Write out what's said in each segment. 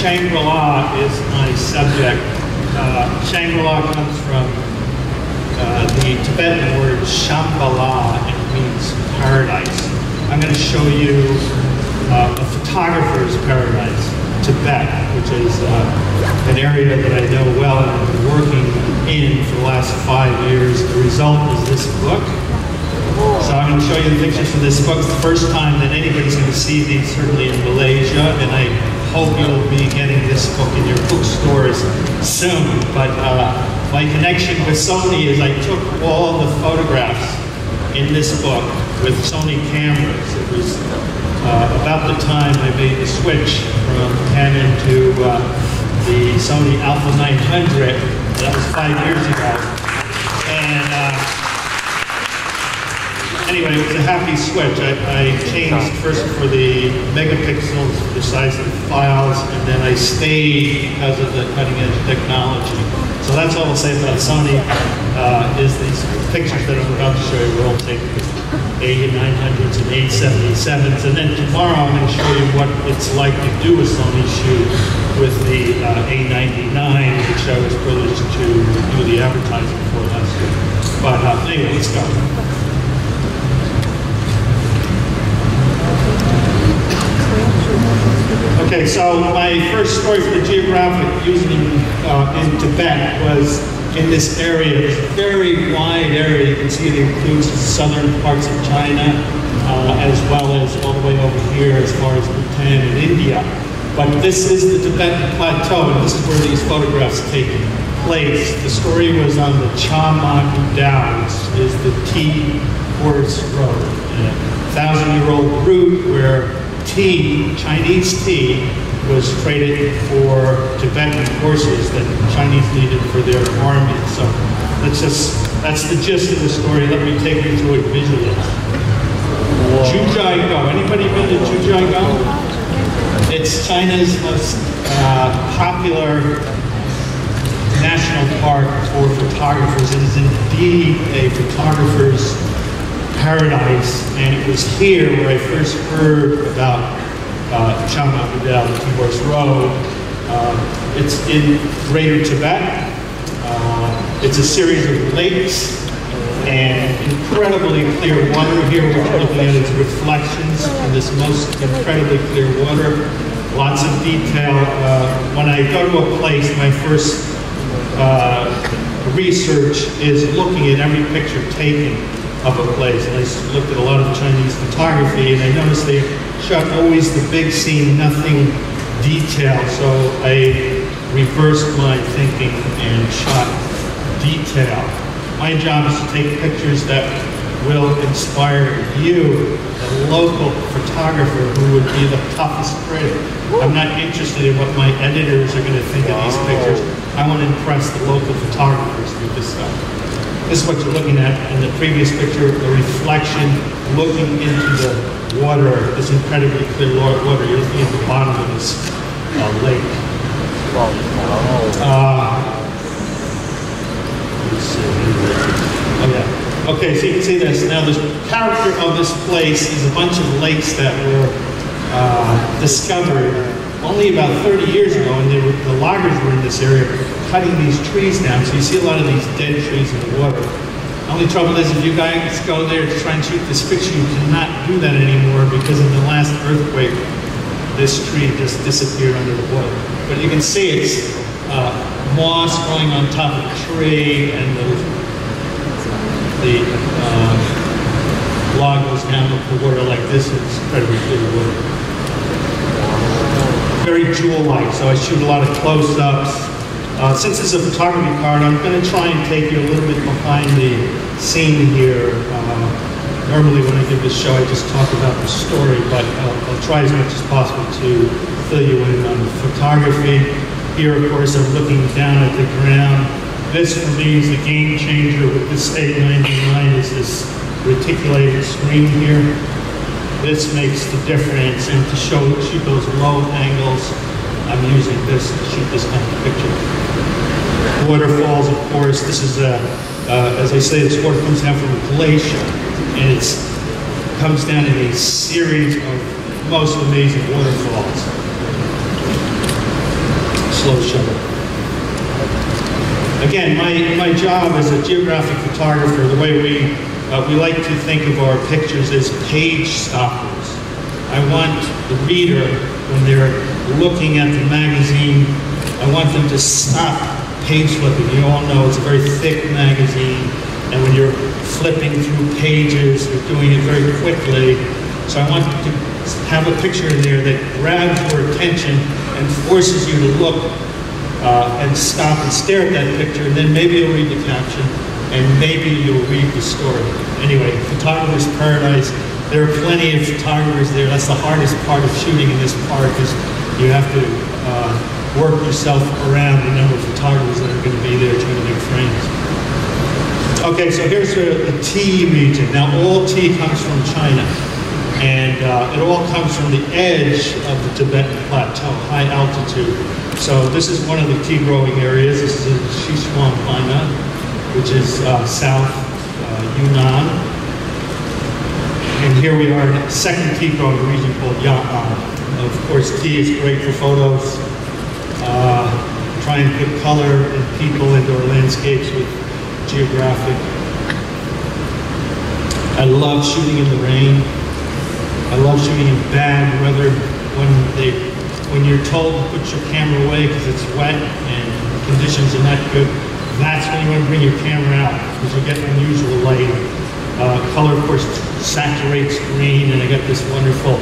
Shangri-La is my subject. Shangri-La comes from the Tibetan word Shambhala, and it means paradise. I'm going to show you a photographer's paradise, Tibet, which is an area that I know well and I've been working in for the last 5 years. The result is this book. So I'm going to show you the pictures from this book. It's the first time that anybody's going to see these, certainly in Malaysia, and I hope you'll be getting this book in your bookstores soon. But my connection with Sony is I took all the photographs in this book with Sony cameras. It was about the time I made the switch from Canon to the Sony Alpha 900. That was 5 years ago. And anyway, it was a happy switch. I changed first for the megapixels, the size of the files, and then I stayed because of the cutting edge technology. So that's all I'll say about Sony, is these pictures that I'm about to show you were all taken with A900s and A77s. And then tomorrow I'm going to show you what it's like to do a Sony shoot with the A99, which I was privileged to do the advertising for last year. But anyway, let's go. Okay, so my first story for the Geographic using in Tibet was in this area. It's a very wide area. You can see it includes the southern parts of China, as well as all the way over here as far as Bhutan and India. But this is the Tibetan Plateau, and this is where these photographs take place. The story was on the Chamangu Downs, is the tea horse road, a 1,000-year-old route where tea, Chinese tea, was traded for Tibetan horses that the Chinese needed for their army. So that's the gist of the story. Let me take you through it visually. Zhujiaigou. Anybody been to Zhujiaigou? It's China's most popular national park for photographers. It is indeed a photographer's paradise, and it was here where I first heard about Chamangu, the T-Horse Road. It's in Greater Tibet. It's a series of lakes and incredibly clear water. Here what we're looking at is reflections in this most incredibly clear water. Lots of detail. When I go to a place, my first research is looking at every picture taken of a place. And I looked at a lot of Chinese photography, and I noticed they shot always the big scene, nothing detail. So I reversed my thinking and shot detail. My job is to take pictures that will inspire you, the local photographer who would be the toughest critic. I'm not interested in what my editors are going to think of these pictures. I want to impress the local photographers with this stuff. This is what you're looking at in the previous picture, the reflection looking into the water, this incredibly clear water. You're looking at the bottom of this lake. Oh yeah. Okay, so you can see this. Now the character of this place is a bunch of lakes that were discovered only about 30 years ago, and the loggers were in this area cutting these trees down. So you see a lot of these dead trees in the water. The only trouble is if you guys go there to try and shoot this picture, you cannot do that anymore because in the last earthquake, this tree just disappeared under the water. But you can see it's moss growing on top of the tree, and the log goes down with the water like this. It's incredibly clear water. Very jewel-like, so I shoot a lot of close-ups. Since it's a photography card, I'm going to try and take you a little bit behind the scene here. Normally when I give this show, I just talk about the story, but I'll try as much as possible to fill you in on the photography. Here, of course, I'm looking down at the ground. This, for me, is the game changer with this A99, is this reticulated screen here. This makes the difference, and to shoot those low angles, I'm using this to shoot this kind of picture. Waterfalls, of course. This is, as I say, this water comes down from a glacier, and it comes down in a series of most amazing waterfalls. slow shutter. Again, my job as a geographic photographer, the way we like to think of our pictures as page stoppers. I want the reader, when they're looking at the magazine, I want them to stop page flipping. You all know it's a very thick magazine, and when you're flipping through pages, you're doing it very quickly. So I want to have a picture in there that grabs your attention and forces you to look and stop and stare at that picture, and then maybe you'll read the caption, and maybe you'll read the story. Anyway, photographer's paradise. There are plenty of photographers there. That's the hardest part of shooting in this park, is you have to work yourself around the number of photographers that are going to be there trying to make frames. Okay, so here's the tea region. Now, all tea comes from China, and it all comes from the edge of the Tibetan Plateau, high altitude. So this is one of the tea growing areas. This is in Xishuangbanna, which is south Yunnan. And here we are in a second tea growing region called Ya'an. Of course, tea is great for photos. Try and put color and people into our landscapes with geographic. I love shooting in the rain. I love shooting in bad weather when you're told to put your camera away because it's wet and the conditions are not good. That's when you want to bring your camera out, because you get unusual light. Color, of course, saturates green, and I got this wonderful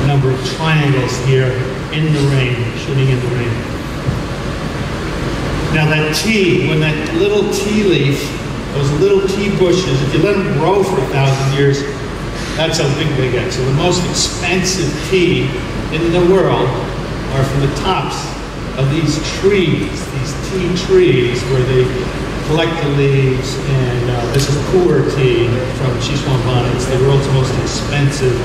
number of triangles here in the rain, shooting in the rain. Now that tea, when that little tea leaf, those little tea bushes, if you let them grow for 1,000 years, that's how big they get. So the most expensive tea in the world are from the tops of these trees, these tea trees, where they collect the leaves. And this is pu'er tea from Xishuangbanna. It's the world's most expensive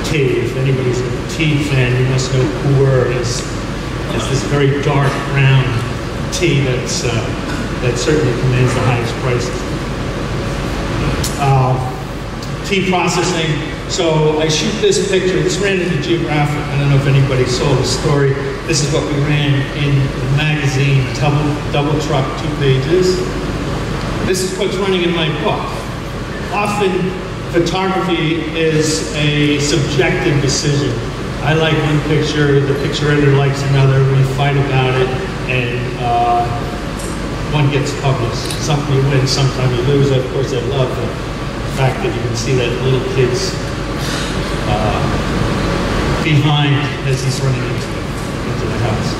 tea. If anybody's a tea fan, you must know pu'er. It's this very dark brown tea that certainly commands the highest prices. Tea processing. So I shoot this picture. This ran into Geographic. I don't know if anybody saw the story. This is what we ran in the magazine, double truck, 2 pages. This is what's running in my book. Often photography is a subjective decision. I like one picture, the picture editor likes another, we fight about it, and one gets published. Sometimes you win, sometimes you lose. Of course, I love the fact that you can see that little kid's behind as he's running into the house.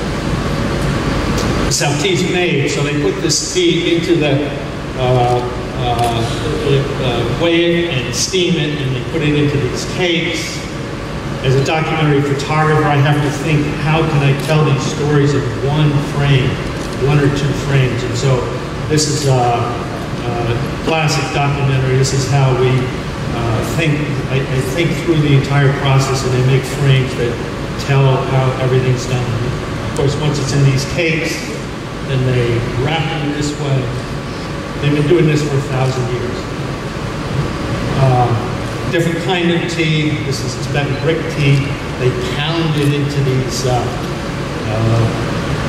This is how tea's made. So they put this tea into the weigh it and steam it, and they put it into these cakes. As a documentary photographer, I have to think, how can I tell these stories in one frame, 1 or 2 frames? And so this is classic documentary. This is how we think. I think through the entire process, and I make frames that tell how everything's done. Of course, once it's in these cakes, then they wrap it in this way. They've been doing this for 1,000 years. Different kind of tea. This is Tibetan brick tea. They pound it into these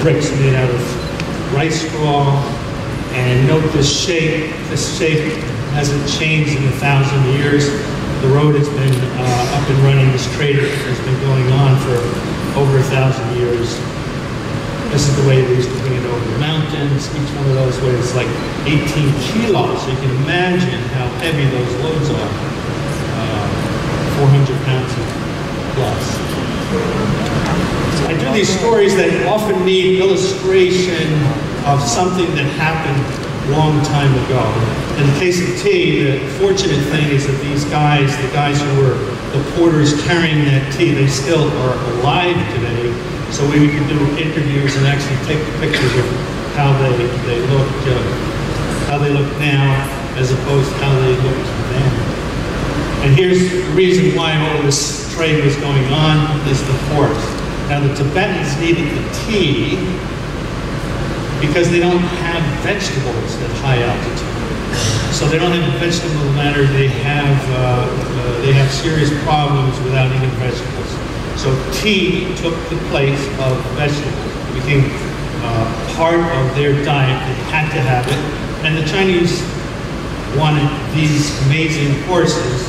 bricks made out of rice straw. And note this shape. This shape hasn't changed in 1,000 years. The road has been up and running. This trade has been going on for over 1,000 years. This is the way they used to bring it over the mountains. Each one of those weighs like 18 kilos. So you can imagine how heavy those loads are. 400 pounds plus. I do these stories that often need illustration of something that happened a long time ago. In the case of tea, the fortunate thing is that these guys, the guys who were the porters carrying that tea, they still are alive today. So we can do interviews and actually take pictures of how they look now, as opposed to how they looked then. And here's the reason why all this trade was going on, is the forest. Now the Tibetans needed the tea because they don't have vegetables at high altitude. So they don't have a vegetable matter. They have serious problems without eating vegetables. So So tea took the place of vegetables. It became part of their diet. They had to have it. And the Chinese wanted these amazing horses,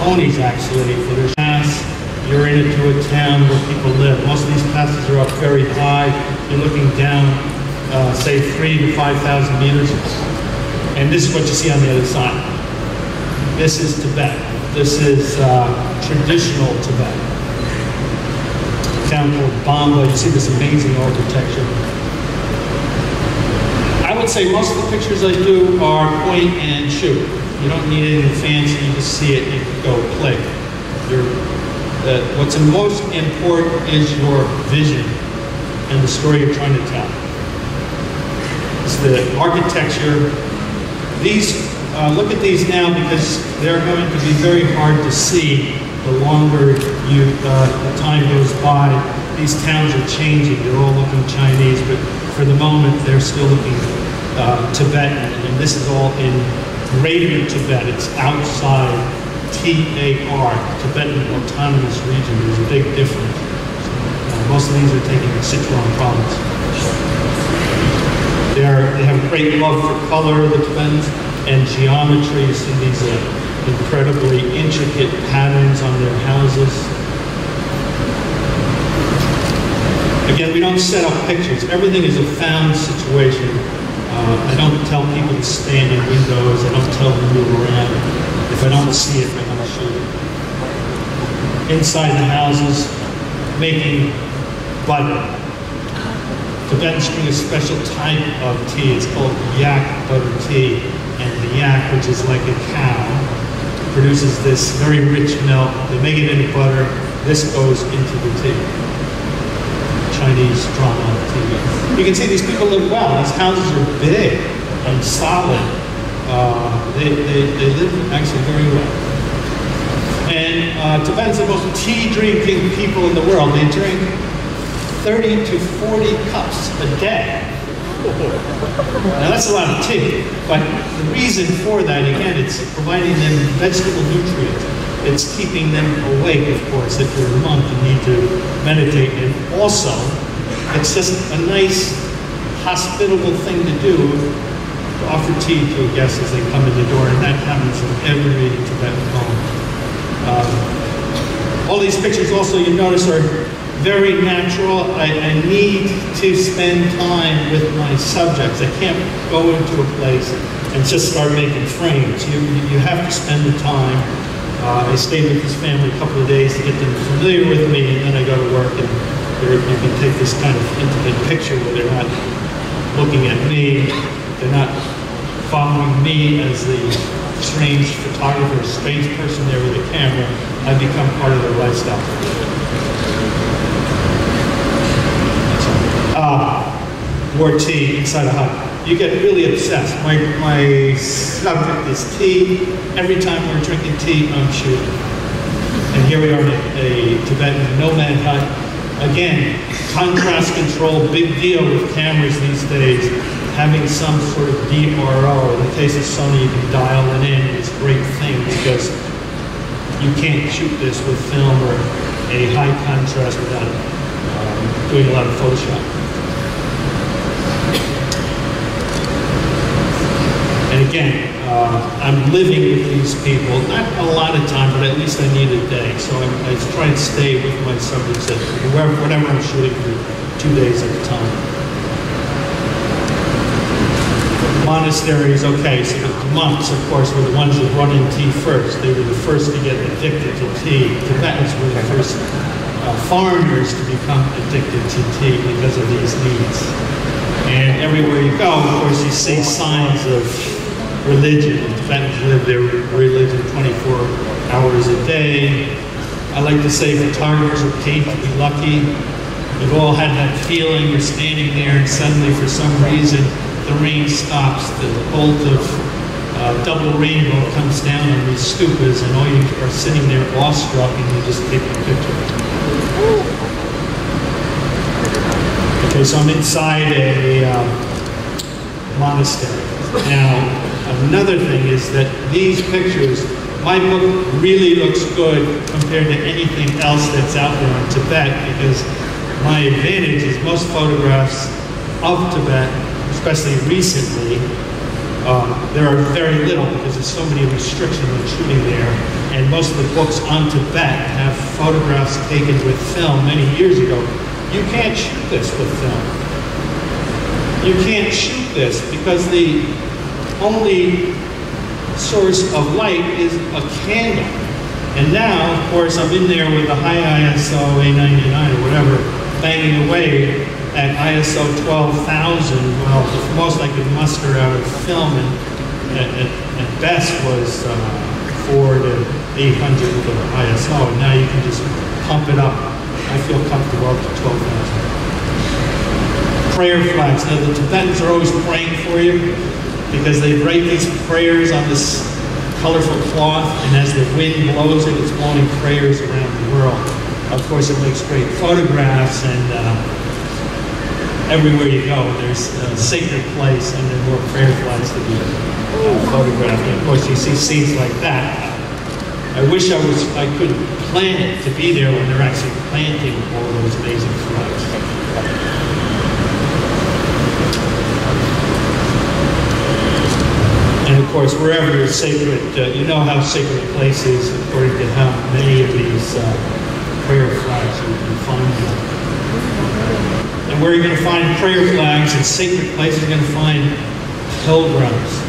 ponies actually, for their pass. You're into a town where people live. Most of these passes are up very high. You're looking down, say 3,000 to 5,000 meters. And this is what you see on the other side. This is Tibet. This is traditional Tibet. A town called Bamba. You see this amazing architecture. I would say most of the pictures I do are point and shoot. You don't need anything fancy. You just see it, you can go click. What's most important is your vision and the story you're trying to tell. It's the architecture. Look at these now because they're going to be very hard to see the longer the time goes by. These towns are changing. They're all looking Chinese, but for the moment they're still looking Tibetan. And this is all in Greater Tibet. It's outside TAR, Tibetan Autonomous Region. There's a big difference. Most of these are taken in Sichuan province. They have a great love for color, the Tibetans, and geometry. You see these incredibly intricate patterns on their houses. Again, we don't set up pictures. Everything is a found situation. I don't tell people to stand in windows. I don't tell them to move around. If I don't see it, I'm going to shoot it. Inside the houses, making butter. Tibetans drink a special type of tea. It's called yak butter tea. And the yak, which is like a cow, produces this very rich milk. They make it into butter. This goes into the tea. Chinese drama on TV. You can see these people live well. These houses are big and solid. They live actually very well. And Tibetans are the most tea-drinking people in the world. They drink 30 to 40 cups a day. Now that's a lot of tea, but the reason for that, again, it's providing them vegetable nutrients. It's keeping them awake, of course. If you're a monk, you need to meditate. And also, it's just a nice, hospitable thing to do, to offer tea to a guest as they come in the door, and that happens in every Tibetan home. All these pictures also, you notice, are very natural. I need to spend time with my subjects. I can't go into a place and just start making frames. You have to spend the time. I stayed with this family a couple of days to get them familiar with me, and then I go to work, and you can take this kind of intimate picture where they're not looking at me, they're not following me as the strange photographer, strange person there with a camera. I become part of their lifestyle. More tea inside a hut. You get really obsessed. My subject is tea. Every time we're drinking tea, I'm shooting. And here we are in a Tibetan nomad hut. Again, contrast control, big deal with cameras these days. Having some sort of DRO. In the case of Sony, you can dial it in. It's a great thing because you can't shoot this with film or a high contrast without doing a lot of Photoshop. And again, I'm living with these people, not a lot of time, but at least I need a day. So I try and stay with my subjects at whatever I'm shooting for 2 days at a time. Monasteries, okay, so the monks, of course, were the ones that brought in tea first. They were the first to get addicted to tea. Tibetans were the first foreigners to become addicted to tea because of these needs. And everywhere you go, of course, you see signs of religion. Tibetans live their religion 24 hours a day. I like to say photographers are paid to be lucky. We've all had that feeling. You're standing there and suddenly, for some reason, the rain stops. The bolt of double rainbow comes down on these stupas, and all you are sitting there awestruck, and you just take a picture. Okay, so I'm inside a monastery. Now, another thing is that these pictures my book really looks good compared to anything else that's out there in Tibet, because my advantage is most photographs of Tibet, especially recently, there are very little because there's so many restrictions on shooting there, and most of the books on Tibet have photographs taken with film many years ago. You can't shoot this with film. You can't shoot this because the only source of light is a candle. And now, of course, I'm in there with a high ISO A99 or whatever, banging away at ISO 12,000. Well, the most I could muster out of film at best was 400 to 800 ISO. And now you can just pump it up. I feel comfortable up to 12,000. Prayer flags. Now, the Tibetans are always praying for you because they write these prayers on this colorful cloth, and as the wind blows it, it's blowing prayers around the world. Of course, it makes great photographs, and everywhere you go, there's a sacred place, and there are more prayer flags to be photographed. And of course, you see scenes like that. I wish I could plan it to be there when they're actually planting all those amazing flags. And of course, wherever there's sacred, you know how sacred a place is according to how many of these prayer flags you can find them. And where you're going to find prayer flags in sacred places, you're going to find pilgrims.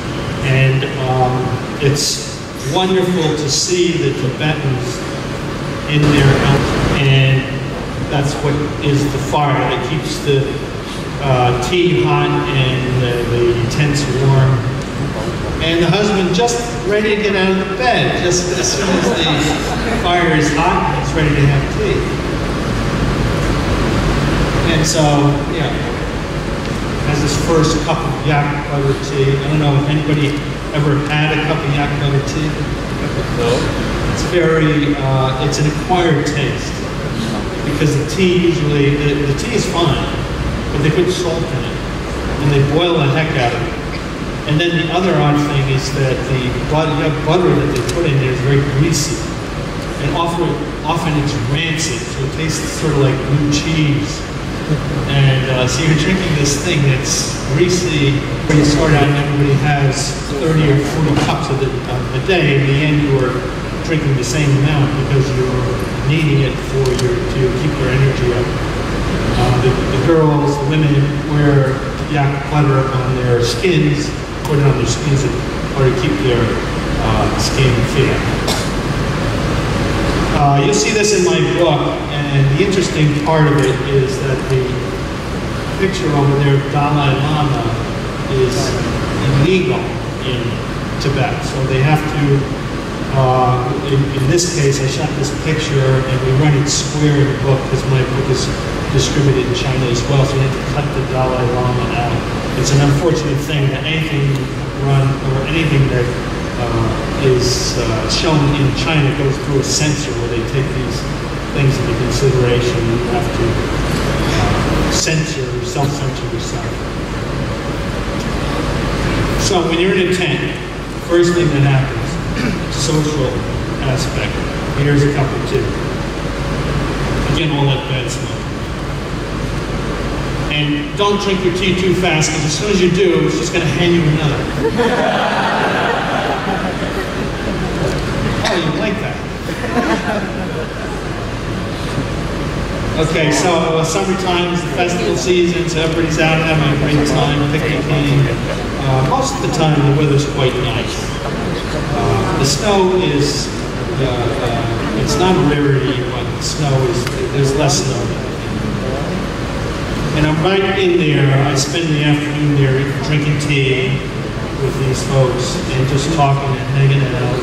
And it's wonderful to see the Tibetans in their house. And that's what is the fire that keeps the tea hot and the tents warm. And the husband just ready to get out of the bed, just as soon as the fire is hot, he's ready to have tea. And so, yeah, has his first cup of yak butter tea. I don't know if anybody ever had a cup of yak butter tea. No. It's very, it's an acquired taste, because the tea usually, the tea is fine, but they put salt in it, and they boil the heck out of it. And then the other odd thing is that the butter that they put in there is very greasy. And often it's rancid, so it tastes sort of like blue cheese. And so you're drinking this thing that's greasy. When you start out, everybody has 30 or 40 cups of it a day. In the end, you're drinking the same amount because you're needing it to keep your energy up. The girls, the women wear yak butter on their skins, put it on their skins in order to keep their skin fair. You'll see this in my book, and the interesting part of it is that the picture over there of Dalai Lama is illegal in Tibet. So they have to, in this case, I shot this picture and we run it square in the book because my book is distributed in China as well, so we have to cut the Dalai Lama out. It's an unfortunate thing that anything run or anything that is shown in China goes through a censor where they take these things into consideration. You have to self-censor yourself. So when you're in a tent, first thing that happens, social aspect. Here's a cup of tea. Again, all that bad smoke. And don't drink your tea too fast, because as soon as you do, it's just going to hand you another. Oh, you like that? Okay, so summertime is the festival season, so everybody's out having a great time, picnicking. Most of the time, the weather's quite nice. The snow is, it's not a rarity, but the snow is, there's less snow. And I'm right in there. I spend the afternoon there drinking tea with these folks and just talking and hanging out.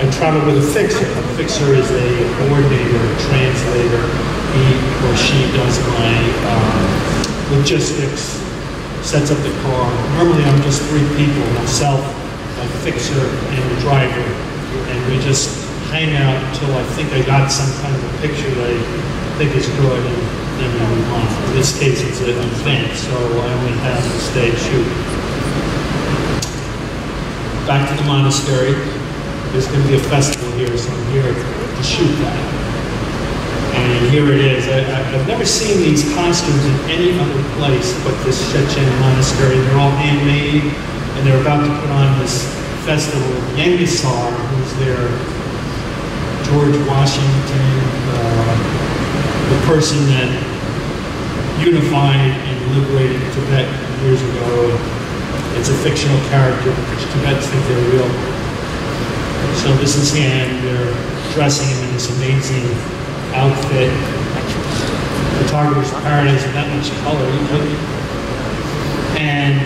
I travel with a fixer. A fixer is a coordinator, a translator. He or she does my logistics, sets up the car. Normally I'm just 3 people, myself, my fixer, and the driver. And we just hang out until I think I got some kind of a picture that I think is good. And then we move on. In this case, it's an event, so I only have to stay shoot. Back to the monastery. there's going to be a festival here, so I'm here to shoot that. And here it is. I've never seen these costumes in any other place but this Chechen monastery. They're all handmade, and they're about to put on this festival. Yangisar, who's their George Washington, the person that unified and liberated Tibet years ago. It's a fictional character, which Tibetans think they're real. So this is him. They're dressing him in this amazing outfit. Photographer's paradise with that much color. And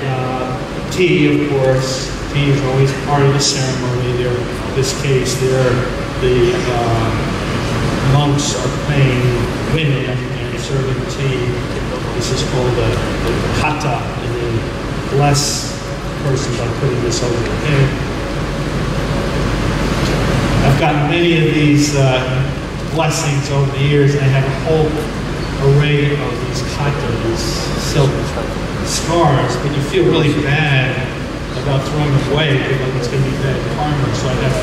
tea, of course. Tea is always part of the ceremony. In this case, the monks are playing women and serving tea. This is called the kata, and they bless the person by putting this over the head. I've gotten many of these blessings over the years, and I have a whole array of these kata, these silk scars, but you feel really bad about throwing them away because it's going to be bad karma. So I have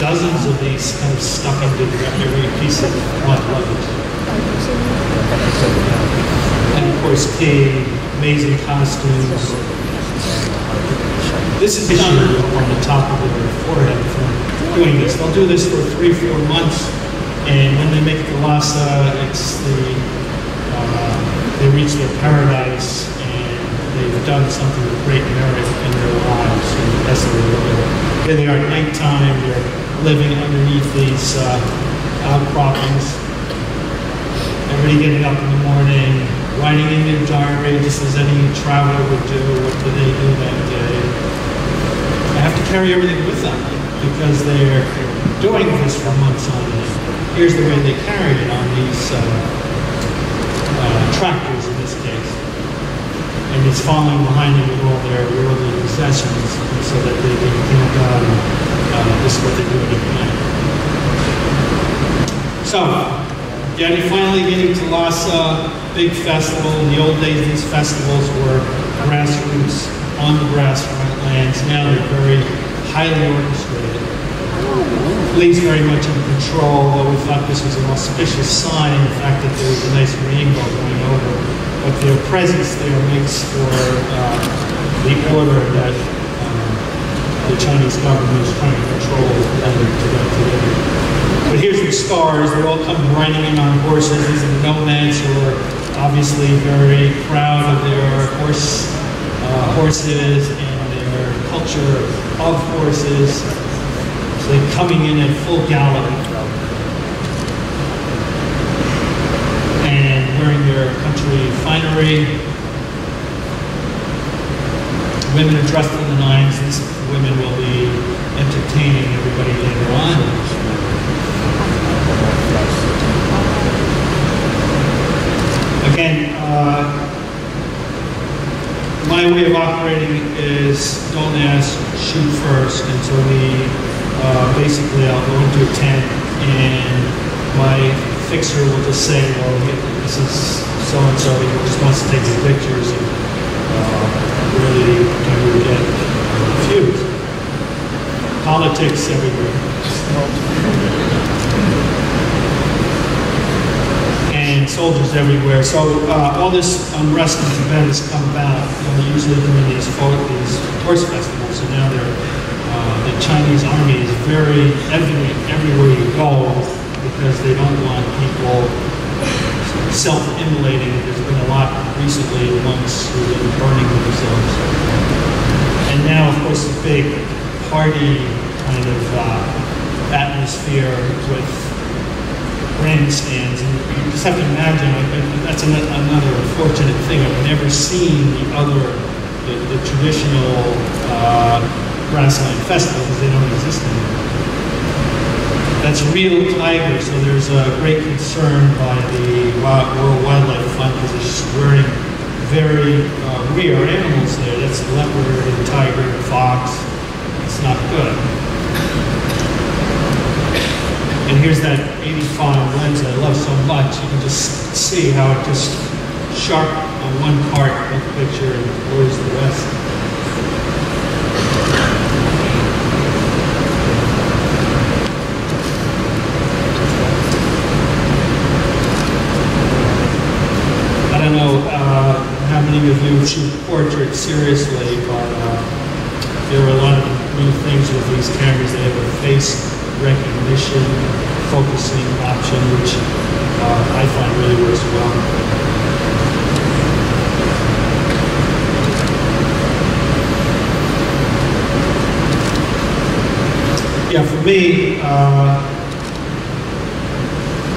dozens of these kind of stuck into every piece of one luggage. And of course, tea, amazing costumes. This is done on the top of their forehead from doing this. They'll do this for 3-4 months, and when they make the Lhasa, it's they reach their paradise, and they've done something of great merit in their lives, and that's what they're living. Here they are at nighttime. They're living underneath these outcroppings. Everybody getting up in the morning, writing in their diary, just as any traveler would do. What did they do that day? I have to carry everything with them because they're doing this for months on end. Here's the way they carry it on these tractors in this case. And it's following behind them with all their worldly possessions so that they can count on this is what they do at night. So, finally getting to Lhasa, big festival. In the old days, these festivals were grassroots, on the grasslands. Now they're very highly orchestrated. Police very much in control, though we thought this was an auspicious sign in the fact that there was a nice rainbow going over. But their presence there makes for the order that the Chinese government is trying to control today. But here's the stars. They all come riding in on horses. These are the nomads who are obviously very proud of their horses and their culture of horses. So they're coming in at full gallop and wearing their country finery. Women are dressed in the nines. These women will be entertaining everybody later on. Again, my way of operating is don't ask, shoot first. And so basically I'll go into a tent and my fixer will just say, well, this is so-and-so, he just wants to take some pictures and really kind of get confused. Politics everywhere. And soldiers everywhere. So all this unrest in Tibet has come about. Usually during these horse festivals, and now the Chinese army is very evident everywhere you go because they don't want people self-immolating. There's been a lot recently monks who've been burning themselves. And now, of course, the big party kind of atmosphere with grandstands, and you just have to imagine, that's another unfortunate thing. I've never seen the traditional grassland festival because they don't exist anymore. That's real tiger, so there's a great concern by the World Wildlife Fund because they're just wearing very rare animals there. That's leopard and tiger and fox. It's not good. And here's that 85 lens I love so much. You can just see how it just sharp on one part of the picture and blurs the rest. seriously, but there are a lot of new things with these cameras. They have a face recognition focusing option, which I find really works well. Yeah, for me,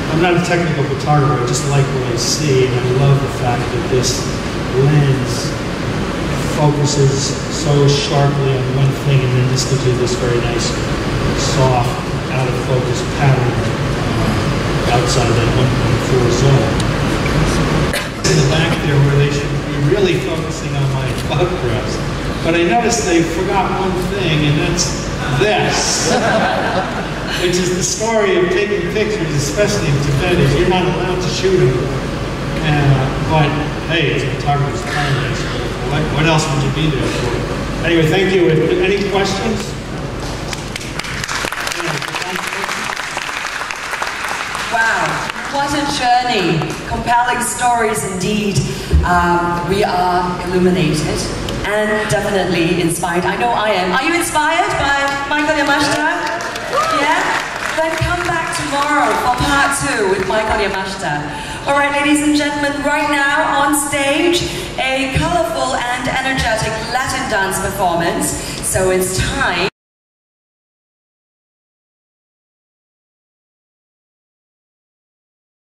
I'm not a technical photographer, I just like what I see, and I love the fact that this lens focuses so sharply on one thing and then just gives you this very nice, soft, out of focus pattern outside that 1.4 zone. In the back there where they should be really focusing on my photographs. But I noticed they forgot one thing, and that's this, which is the story of taking pictures, especially in Tibet, is you're not allowed to shoot them. But hey, it's a photographer's paradise. What else would you be there for? Anyway, thank you. Any questions? Wow, what a journey. Compelling stories indeed. We are illuminated and definitely inspired. I know I am. Are you inspired by Micheal Yamashita? Yeah? Then come back tomorrow for part 2 with Micheal Yamashita. All right, ladies and gentlemen, right now on stage, a colorful and energetic Latin dance performance. So it's time.